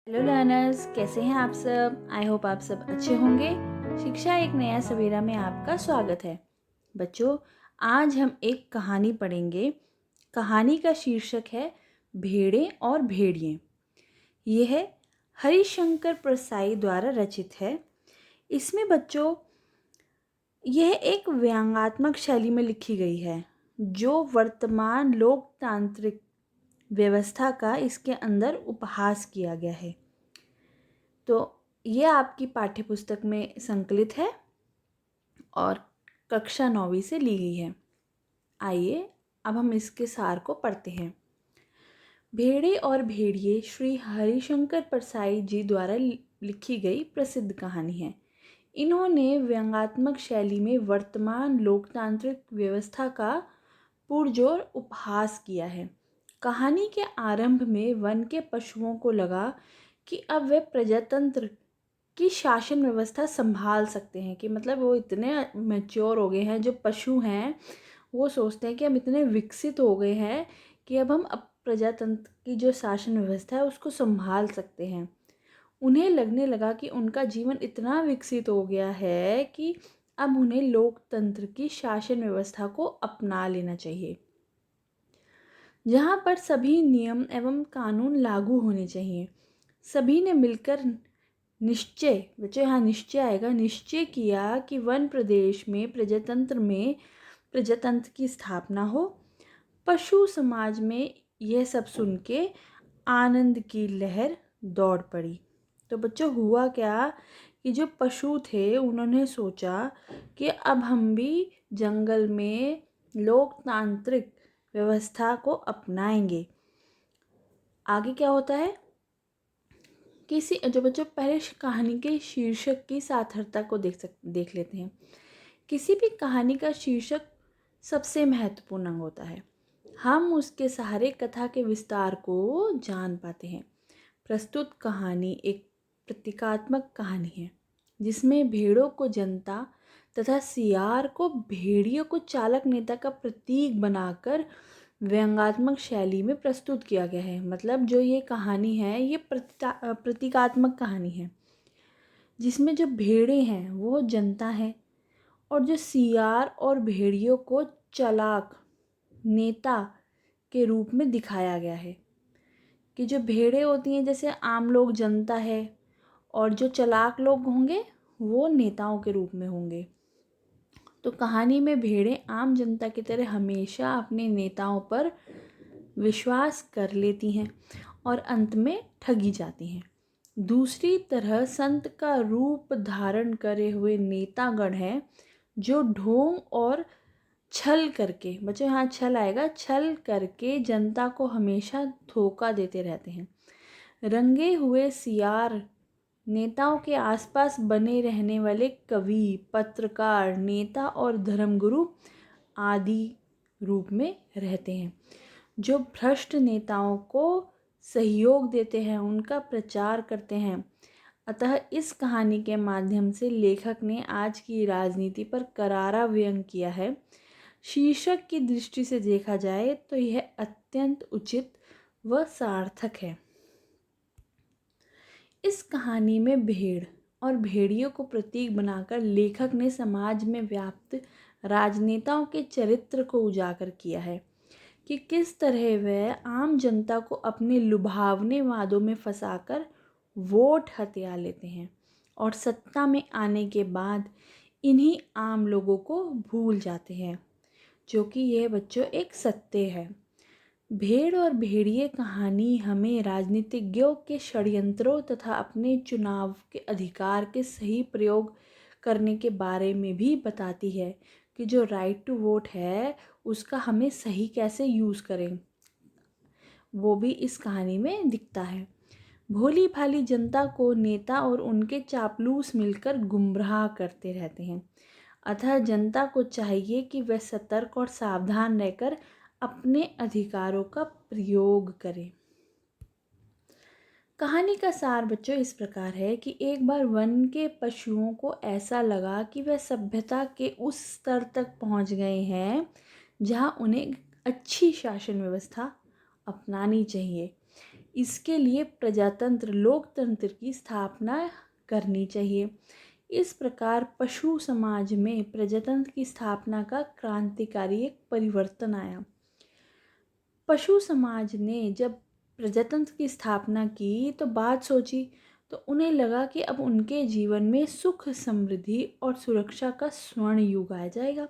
Hello learners, कैसे हैं आप सब। आई होप आप सब अच्छे होंगे। शिक्षा एक नया सवेरा में आपका स्वागत है। बच्चों, आज हम एक कहानी पढ़ेंगे। कहानी का शीर्षक है भेड़ें और भेड़िए। यह हरिशंकर परसाई द्वारा रचित है। इसमें बच्चों यह एक व्यंग्यात्मक शैली में लिखी गई है जो वर्तमान लोकतांत्रिक व्यवस्था का इसके अंदर उपहास किया गया है। तो ये आपकी पाठ्यपुस्तक में संकलित है और कक्षा 9वीं से ली गई है। आइए अब हम इसके सार को पढ़ते हैं। भेड़े और भेड़िए श्री हरिशंकर परसाई जी द्वारा लिखी गई प्रसिद्ध कहानी है। इन्होंने व्यंग्यात्मक शैली में वर्तमान लोकतांत्रिक व्यवस्था का पुरजोर उपहास किया है। कहानी के आरंभ में वन के पशुओं को लगा कि अब वे प्रजातंत्र की शासन व्यवस्था संभाल सकते हैं, कि मतलब वो इतने मैच्योर हो गए हैं। जो पशु हैं वो सोचते हैं कि हम इतने विकसित हो गए हैं कि अब हम प्रजातंत्र की जो शासन व्यवस्था है उसको संभाल सकते हैं। उन्हें लगने लगा कि उनका जीवन इतना विकसित हो गया है कि अब उन्हें लोकतंत्र की शासन व्यवस्था को अपना लेना चाहिए, जहाँ पर सभी नियम एवं कानून लागू होने चाहिए। सभी ने मिलकर निश्चय, बच्चों यहाँ निश्चय आएगा, निश्चय किया कि वन प्रदेश में प्रजातंत्र की स्थापना हो। पशु समाज में यह सब सुन के आनंद की लहर दौड़ पड़ी। तो बच्चों हुआ क्या कि जो पशु थे उन्होंने सोचा कि अब हम भी जंगल में लोकतांत्रिक व्यवस्था को अपनाएंगे। आगे क्या होता है, किसी जो बच्चों पहले कहानी के शीर्षक की सार्थकता को देख लेते हैं। किसी भी कहानी का शीर्षक सबसे महत्वपूर्ण अंग होता है। हम उसके सहारे कथा के विस्तार को जान पाते हैं। प्रस्तुत कहानी एक प्रतीकात्मक कहानी है जिसमें भेड़ों को जनता तथा सियार को भेड़ियों को चालक नेता का प्रतीक बनाकर व्यंग्यात्मक शैली में प्रस्तुत किया गया है। मतलब जो ये कहानी है ये प्रतीकात्मक कहानी है जिसमें जो भेड़े हैं वो जनता है और जो सियार और भेड़ियों को चालाक नेता के रूप में दिखाया गया है। कि जो भेड़े होती हैं जैसे आम लोग जनता है और जो चालाक लोग होंगे वो नेताओं के रूप में होंगे। तो कहानी में भेड़ें आम जनता की तरह हमेशा अपने नेताओं पर विश्वास कर लेती हैं और अंत में ठगी जाती हैं। दूसरी तरह संत का रूप धारण करे हुए नेतागण हैं जो ढोंग और छल करके, बच्चों यहाँ छल आएगा, छल करके जनता को हमेशा धोखा देते रहते हैं। रंगे हुए सियार नेताओं के आसपास बने रहने वाले कवि, पत्रकार, नेता और धर्मगुरु आदि रूप में रहते हैं जो भ्रष्ट नेताओं को सहयोग देते हैं, उनका प्रचार करते हैं। अतः इस कहानी के माध्यम से लेखक ने आज की राजनीति पर करारा व्यंग किया है। शीर्षक की दृष्टि से देखा जाए तो यह अत्यंत उचित व सार्थक है। इस कहानी में भेड़ और भेड़ियों को प्रतीक बनाकर लेखक ने समाज में व्याप्त राजनेताओं के चरित्र को उजागर किया है कि किस तरह वह आम जनता को अपने लुभावने वादों में फंसाकर वोट हथिया लेते हैं और सत्ता में आने के बाद इन्हीं आम लोगों को भूल जाते हैं, जो कि यह बच्चों एक सत्य है। भेड़ और भेड़िए कहानी हमें राजनीतिज्ञों के षड्यंत्रों तथा अपने चुनाव के अधिकार के सही प्रयोग करने के बारे में भी बताती है कि जो राइट टू वोट है उसका हमें सही कैसे यूज़ करें, वो भी इस कहानी में दिखता है। भोली भाली जनता को नेता और उनके चापलूस मिलकर गुमराह करते रहते हैं। अतः जनता को चाहिए कि वह सतर्क और सावधान रहकर अपने अधिकारों का प्रयोग करें। कहानी का सार बच्चों इस प्रकार है कि एक बार वन के पशुओं को ऐसा लगा कि वह सभ्यता के उस स्तर तक पहुंच गए हैं जहां उन्हें अच्छी शासन व्यवस्था अपनानी चाहिए। इसके लिए प्रजातंत्र लोकतंत्र की स्थापना करनी चाहिए। इस प्रकार पशु समाज में प्रजातंत्र की स्थापना का क्रांतिकारी एक परिवर्तन आया। पशु समाज ने जब प्रजातंत्र की स्थापना की तो बात सोची, तो उन्हें लगा कि अब उनके जीवन में सुख, समृद्धि और सुरक्षा का स्वर्ण युग आ जाएगा।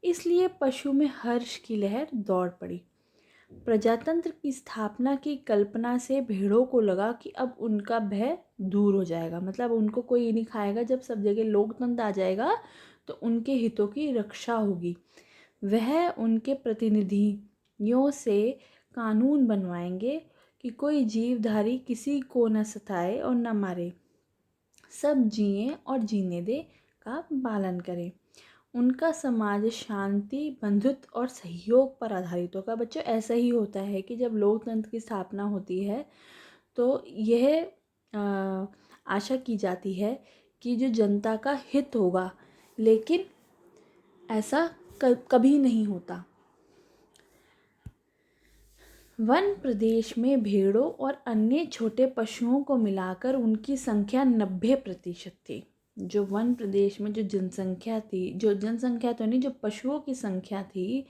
इसलिए पशु में हर्ष की लहर दौड़ पड़ी। प्रजातंत्र की स्थापना की कल्पना से भेड़ों को लगा कि अब उनका भय दूर हो जाएगा, मतलब उनको कोई नहीं खाएगा। जब सब जगह लोकतंत्र आ जाएगा तो उनके हितों की रक्षा होगी। वह उनके प्रतिनिधियों से कानून बनवाएंगे कि कोई जीवधारी किसी को न सताए और न मारे, सब जिए और जीने दे का पालन करें। उनका समाज शांति, बंधुत्व और सहयोग पर आधारित होगा। बच्चों, ऐसा ही होता है कि जब लोकतंत्र की स्थापना होती है तो यह आशा की जाती है कि जो जनता का हित होगा, लेकिन ऐसा कभी नहीं होता। वन प्रदेश में भेड़ों और अन्य छोटे पशुओं को मिलाकर उनकी संख्या 90% थी। जो वन प्रदेश में जो जनसंख्या थी, जो जनसंख्या तो नहीं, जो पशुओं की संख्या थी,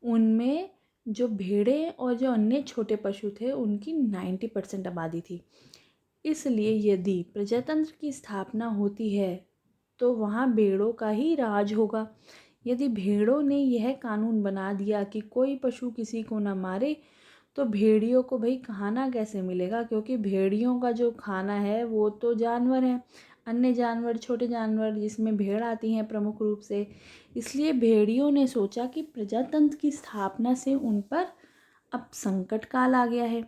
उनमें जो भेड़ें और जो अन्य छोटे पशु थे उनकी 90% आबादी थी। इसलिए यदि प्रजातंत्र की स्थापना होती है तो वहाँ भेड़ों का ही राज होगा। यदि भेड़ों ने यह कानून बना दिया कि कोई पशु किसी को न मारे, तो भेड़ियों को भाई खाना कैसे मिलेगा, क्योंकि भेड़ियों का जो खाना है वो तो जानवर हैं, अन्य जानवर, छोटे जानवर जिसमें भेड़ आती हैं प्रमुख रूप से। इसलिए भेड़ियों ने सोचा कि प्रजातंत्र की स्थापना से उन पर अब संकट काल आ गया है।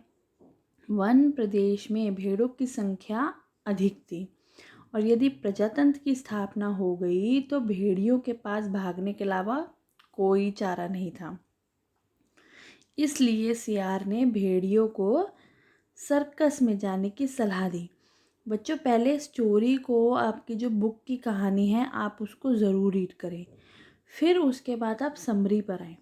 वन प्रदेश में भेड़ों की संख्या अधिक थी और यदि प्रजातंत्र की स्थापना हो गई तो भेड़ियों के पास भागने के अलावा कोई चारा नहीं था। इसलिए सियार ने भेड़ियों को सर्कस में जाने की सलाह दी। बच्चों, पहले स्टोरी को, आपकी जो बुक की कहानी है, आप उसको ज़रूर रीड करें, फिर उसके बाद आप समरी पर आएँ।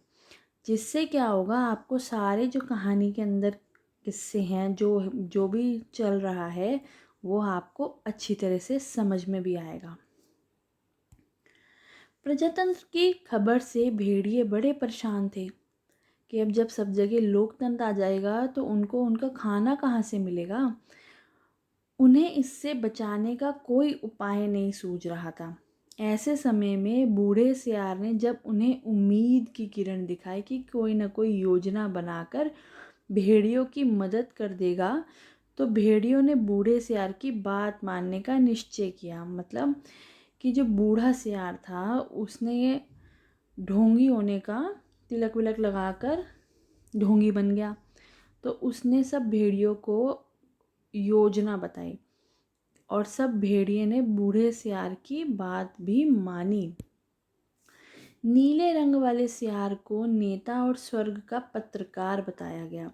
जिससे क्या होगा, आपको सारे जो कहानी के अंदर किस्से हैं, जो भी चल रहा है, वो आपको अच्छी तरह से समझ में भी आएगा। प्रजातंत्र की खबर से भेड़िए बड़े परेशान थे कि अब जब सब जगह लोकतंत्र आ जाएगा तो उनको उनका खाना कहाँ से मिलेगा। उन्हें इससे बचाने का कोई उपाय नहीं सूझ रहा था। ऐसे समय में बूढ़े सियार ने जब उन्हें उम्मीद की किरण दिखाई कि कोई न कोई योजना बनाकर भेड़ियों की मदद कर देगा, तो भेड़ियों ने बूढ़े सियार की बात मानने का निश्चय किया। मतलब कि जो बूढ़ा सियार था उसने ढोंगी होने का तिलक विलक लगाकर ढोंगी बन गया। तो उसने सब भेड़ियों को योजना बताई और सब भेड़िए ने बूढ़े सियार की बात भी मानी। नीले रंग वाले सियार को नेता और स्वर्ग का पत्रकार बताया गया,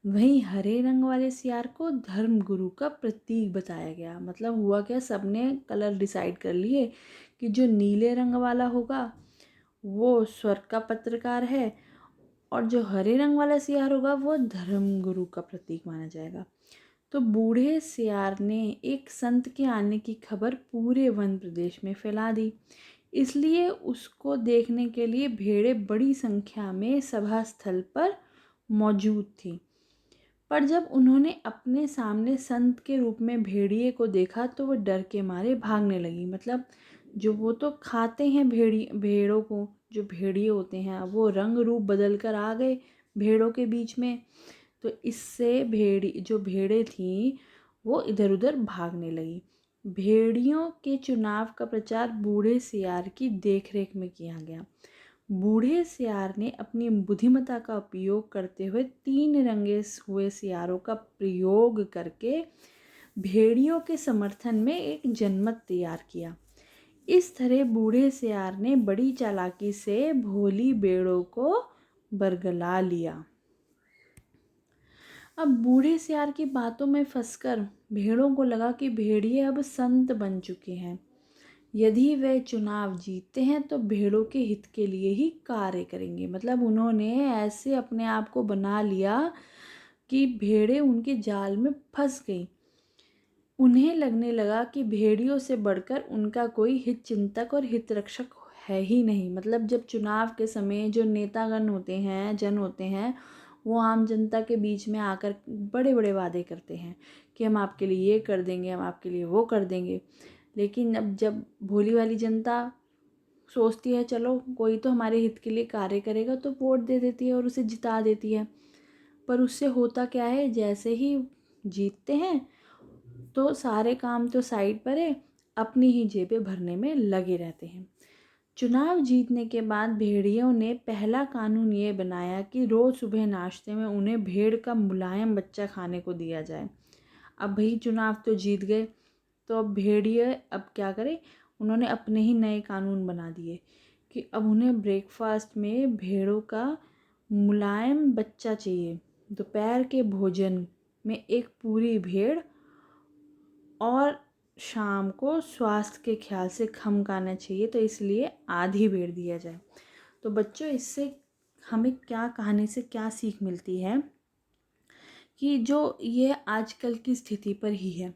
वहीं हरे रंग वाले सियार को धर्म गुरु का प्रतीक बताया गया। मतलब हुआ क्या, सबने कलर डिसाइड कर लिए कि जो नीले रंग वाला होगा वो स्वर्ग का पत्रकार है और जो हरे रंग वाला सियार होगा वो धर्म गुरु का प्रतीक माना जाएगा। तो बूढ़े सियार ने एक संत के आने की खबर पूरे वन प्रदेश में फैला दी। इसलिए उसको देखने के लिए भेड़ें बड़ी संख्या में सभा स्थल पर मौजूद थी। पर जब उन्होंने अपने सामने संत के रूप में भेड़िए को देखा तो वो डर के मारे भागने लगी। मतलब जो वो तो खाते हैं भेड़ों को, जो भेड़िए होते हैं, वो रंग रूप बदल कर आ गए भेड़ों के बीच में। तो इससे जो भेड़ें थीं वो इधर उधर भागने लगी। भेड़ियों के चुनाव का प्रचार बूढ़े सियार की देखरेख में किया गया। बूढ़े सियार ने अपनी बुद्धिमत्ता का उपयोग करते हुए 3 रंगे हुए सियारों का प्रयोग करके भेड़ियों के समर्थन में एक जनमत तैयार किया। इस तरह बूढ़े सियार ने बड़ी चालाकी से भोली भेड़ों को बरगला लिया। अब बूढ़े सियार की बातों में फंसकर भेड़ों को लगा कि भेड़िए अब संत बन चुके हैं। यदि वे चुनाव जीतते हैं तो भेड़ों के हित के लिए ही कार्य करेंगे। मतलब उन्होंने ऐसे अपने आप को बना लिया कि भेड़ें उनके जाल में फंस गई। उन्हें लगने लगा कि भेड़ियों से बढ़कर उनका कोई हित चिंतक और हित रक्षक है ही नहीं। मतलब जब चुनाव के समय जो नेतागण होते हैं, जन होते हैं, वो आम जनता के बीच में आकर बड़े बड़े वादे करते हैं कि हम आपके लिए ये कर देंगे, हम आपके लिए वो कर देंगे। लेकिन अब जब भोली वाली जनता सोचती है चलो कोई तो हमारे हित के लिए कार्य करेगा, तो वोट दे देती है और उसे जिता देती है। पर उससे होता क्या है, जैसे ही जीतते हैं तो सारे काम तो साइड पर है, अपनी ही जेबें भरने में लगे रहते हैं। चुनाव जीतने के बाद भेड़ियों ने पहला कानून ये बनाया कि रोज़ सुबह नाश्ते में उन्हें भेड़ का मुलायम बच्चा खाने को दिया जाए। अब भाई चुनाव तो जीत गए, तो अब भेड़िए अब क्या करें, उन्होंने अपने ही नए कानून बना दिए कि अब उन्हें ब्रेकफास्ट में भेड़ों का मुलायम बच्चा चाहिए, दोपहर के भोजन में एक पूरी भेड़, और शाम को स्वास्थ्य के ख्याल से खमकाना चाहिए, तो इसलिए आधी भेड़ दिया जाए। तो बच्चों, इससे हमें क्या, कहानी से क्या सीख मिलती है कि जो ये आजकल की स्थिति पर ही है।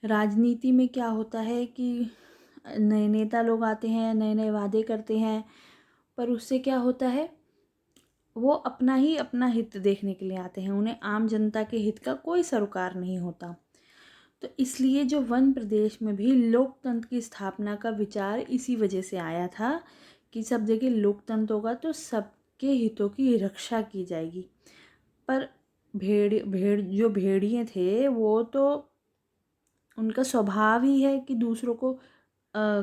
राजनीति में क्या होता है कि नए नेता लोग आते हैं, नए नए वादे करते हैं, पर उससे क्या होता है, वो अपना हित देखने के लिए आते हैं, उन्हें आम जनता के हित का कोई सरोकार नहीं होता। तो इसलिए जो वन प्रदेश में भी लोकतंत्र की स्थापना का विचार इसी वजह से आया था कि सब जगह लोकतंत्र होगा तो सबके हितों की रक्षा की जाएगी। पर जो भेड़िए थे वो तो, उनका स्वभाव ही है कि दूसरों को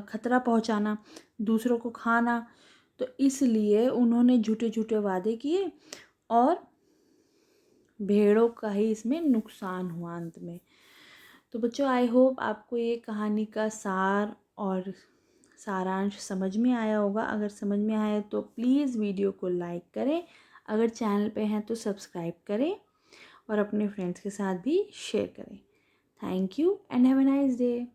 खतरा पहुंचाना, दूसरों को खाना। तो इसलिए उन्होंने झूठे झूठे वादे किए और भेड़ों का ही इसमें नुकसान हुआ अंत में। तो बच्चों, आई होप आपको ये कहानी का सार और सारांश समझ में आया होगा। अगर समझ में आया तो प्लीज़ वीडियो को लाइक करें, अगर चैनल पे हैं तो सब्सक्राइब करें और अपने फ्रेंड्स के साथ भी शेयर करें। Thank you and have a nice day.